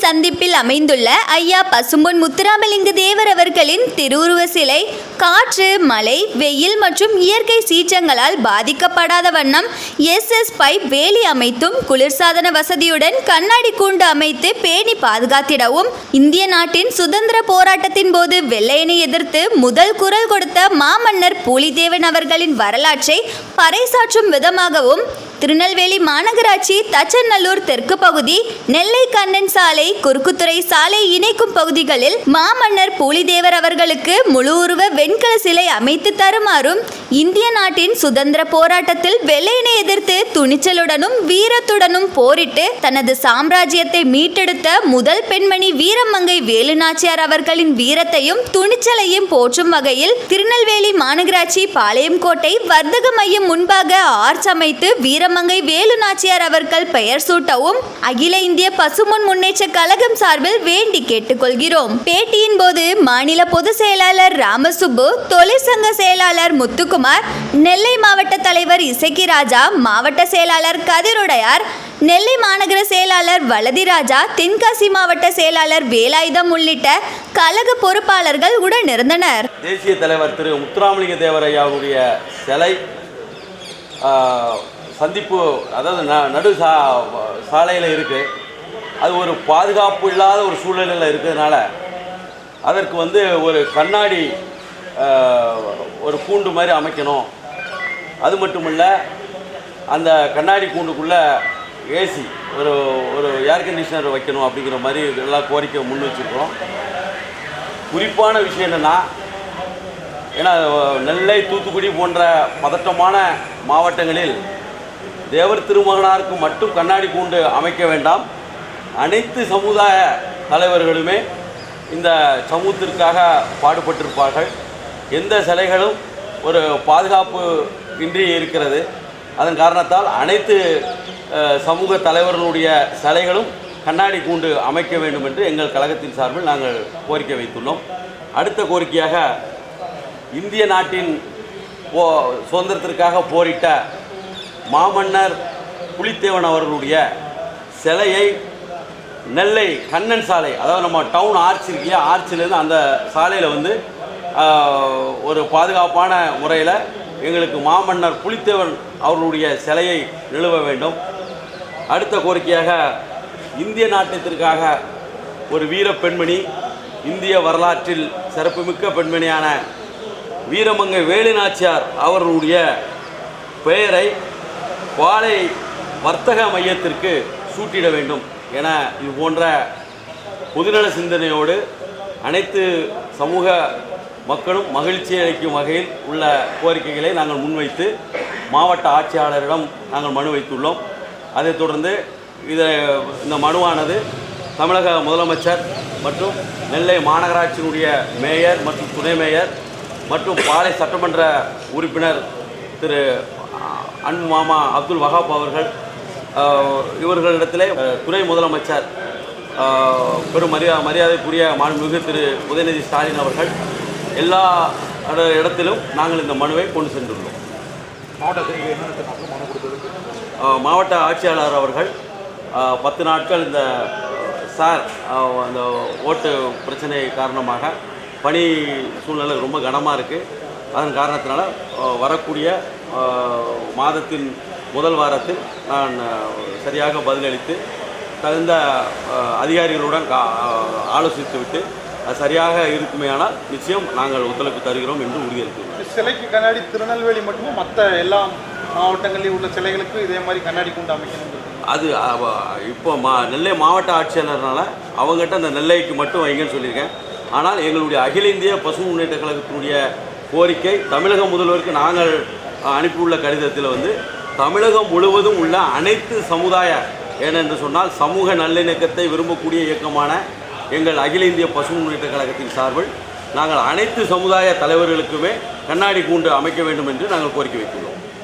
சந்திப்பில் அமைந்துள்ள ஐயா பசும்பொன் முத்துராமலிங்க தேவர் அவர்களின் திருவுருவ சிலை காற்று, மழை, வெயில் மற்றும் இயற்கை சீற்றங்களால் பாதிக்கப்படாத வண்ணம் SS பைப் வேலி அமைத்தும் குளிர்சாதன வசதியுடன் கண்ணாடி கூண்டு அமைத்து பேணி பாதுகாத்திடவும் இந்திய நாட்டின் சுதந்திர போராட்டத்தின் போது வெள்ளையனை எதிர்த்து முதல் குரல் கொடுத்த மாமன்னர் பூலித்தேவன் அவர்களின் வரலாற்றை பறைசாற்றும் விதமாகவும் திருநெல்வேலி மாநகராட்சி தச்சநல்லூர் தெற்கு பகுதி, நெல்லை கண்ணன் சாலை, குறுக்குத்துறை சாலை இணைக்கும் பகுதிகளில் மாமன்னர் பூலித்தேவர் அவர்களுக்கு முழு உருவ வெண்கல சிலை அமைத்து தருமாறும் இந்திய நாட்டின் சுதந்திர போராட்டத்தில் வெள்ளையனை எதிர்த்து துணிச்சலுடனும் வீரத்துடனும் போரிட்டு தனது சாம்ராஜ்யத்தை மீட்டெடுத்த முதல் பெண்மணி வீரமங்கை வேலுநாச்சியார் அவர்களின் வீரத்தையும் துணிச்சலையும் போற்றும் வகையில் திருநெல்வேலி மாநகராட்சி பாளையங்கோட்டை வர்த்தக மையம் முன்பாக ஆர்ச் அமைத்து வீரமங்கை வேலுநாச்சியார் அவர்கள் பெயர் சூட்டவும் அகில இந்திய பசும்பொன் முன்னேற்ற கழகம் சார்பில் வேண்டி கேட்டுக்கொள்கிறோம். பேட்டியின் போது மாநில பொதுச் செயலாளர் ராமசுப்பு, தொழிற்சங்க செயலாளர் முத்துக்குமார், நெல்லை மாவட்ட தலைவர் இசக்கி ராஜா, மாவட்ட செயலாளர் கதிருடையார், நெல்லை மாநகர செயலாளர் வலதிராஜா, தென்காசி மாவட்ட செயலாளர் வேலாயுதம் உள்ளிட்ட கழக பொறுப்பாளர்கள் உடனிருந்தனர். தேசிய தலைவர் திரு முத்துராமலிங்க தேவர் ஐயாவுடைய சிலை சந்திப்பு, அதாவது நடு சாலையில் இருக்குது. அது ஒரு பாதுகாப்பு இல்லாத ஒரு சூழ்நிலையில் இருக்கிறதுனால அதற்கு ஒரு கண்ணாடி ஒரு கூண்டு மாதிரி அமைக்கணும். அது மட்டும் இல்லை, அந்த கண்ணாடி கூண்டுக்குள்ளே ஏசி ஒரு ஏர் கண்டிஷனர் வைக்கணும் அப்படிங்கிற மாதிரி எல்லாம் கோரிக்கை முன் வச்சுருக்கிறோம். குறிப்பான விஷயம் என்னென்னா, ஏன்னா நெல்லை, தூத்துக்குடி போன்ற பதட்டமான மாவட்டங்களில் தேவர் திருமகனாருக்கு மட்டும் கண்ணாடி கூண்டு அமைக்க வேண்டாம். அனைத்து சமுதாய தலைவர்களுமே இந்த சமூகத்திற்காக பாடுபட்டிருப்பார்கள். எந்த சிலைகளும் ஒரு பாதுகாப்பு இன்றி இருக்கிறது. அதன் காரணத்தால் அனைத்து சமூக தலைவர்களுடைய சிலைகளும் கண்ணாடி கூண்டு அமைக்க வேண்டும் என்று எங்கள் கழகத்தின் சார்பில் நாங்கள் கோரிக்கை வைத்துள்ளோம். அடுத்த கோரிக்கையாக, இந்திய நாட்டின் சுதந்திரத்திற்காக போரிட்ட மாமன்னர் பூலித்தேவன் அவர்களுடைய சிலையை நெல்லை கண்ணன் சாலை, அதாவது நம்ம டவுன் ஆர்ச் இருக்கியா, ஆர்ச்சிலேருந்து அந்த சாலையில் ஒரு பாதுகாப்பான முறையில் எங்களுக்கு மாமன்னர் பூலித்தேவன் அவர்களுடைய சிலையை நிறுவ வேண்டும். அடுத்த கோரிக்கையாக, இந்திய நாட்டிற்காக ஒரு வீர பெண்மணி, இந்திய வரலாற்றில் சிறப்புமிக்க பெண்மணியான வீரமங்கை வேலுநாச்சியார் அவர்களுடைய பெயரை பாளை வர்த்தக மையத்திற்கு சூட்டிட வேண்டும் என இது போன்ற பொதுநல சிந்தனையோடு அனைத்து சமூக மக்களும் மகிழ்ச்சி அளிக்கும் வகையில் உள்ள கோரிக்கைகளை நாங்கள் முன்வைத்து மாவட்ட ஆட்சியாளரிடம் நாங்கள் மனு வைத்துள்ளோம். அதைத் தொடர்ந்து இந்த மனுவானது தமிழக முதலமைச்சர் மற்றும் நெல்லை மாநகராட்சியினுடைய மேயர் மற்றும் துணை மேயர் மற்றும் பாளை சட்டமன்ற உறுப்பினர் திரு அன்பு மாமா அப்துல் வஹாப் அவர்கள், இவர்களிடத்திலே துணை முதலமைச்சர் பெரும் மரியாதைக்குரிய மாண்புமிகு திரு உதயநிதி ஸ்டாலின் அவர்கள் எல்லா இடத்திலும் நாங்கள் இந்த மனுவை கொண்டு சென்றுள்ளோம். மாவட்ட ஆட்சியாளர் அவர்கள் 10 நாட்கள் இந்த அந்த ஓட்டு பிரச்சனை காரணமாக பணி சூழ்நிலை ரொம்ப கனமாக இருக்குது. அதன் காரணத்தினால வரக்கூடிய மாதத்தின் முதல் வாரத்தில் நான் சரியாக பதிலளித்து தகுந்த அதிகாரிகளுடன் ஆலோசித்துவிட்டு அது சரியாக இருக்குமேயானால் நிச்சயம் நாங்கள் ஒத்துழைப்பு தருகிறோம் என்று உறுதியளிக்கிறோம். சிலைக்கு கண்ணாடி திருநெல்வேலி மட்டுமே மற்ற எல்லா மாவட்டங்களில் உள்ள சிலைகளுக்கு இதே மாதிரி கண்ணாடி கூண்டு அமைக்கணும். அது இப்போ நெல்லை மாவட்ட ஆட்சியாளர்னால அவங்ககிட்ட அந்த நெல்லைக்கு மட்டும் வைங்கன்னு சொல்லியிருக்கேன். ஆனால் எங்களுடைய அகில இந்திய பசுமை முன்னேற்ற கழகத்தினுடைய கோரிக்கை, தமிழக முதல்வருக்கு நாங்கள் அனுப்பியுள்ள கடிதத்தில் தமிழகம் முழுவதும் உள்ள அனைத்து சமுதாய, ஏனென்று சொன்னால் சமூக நல்லிணக்கத்தை விரும்பக்கூடிய இயக்கமான எங்கள் அகில இந்திய பசுமை முன்னேற்ற கழகத்தின் சார்பில் நாங்கள் அனைத்து சமுதாய தலைவர்களுக்குமே கண்ணாடி கூண்டு அமைக்க வேண்டும் என்று நாங்கள் கோரிக்கை வைத்துள்ளோம்.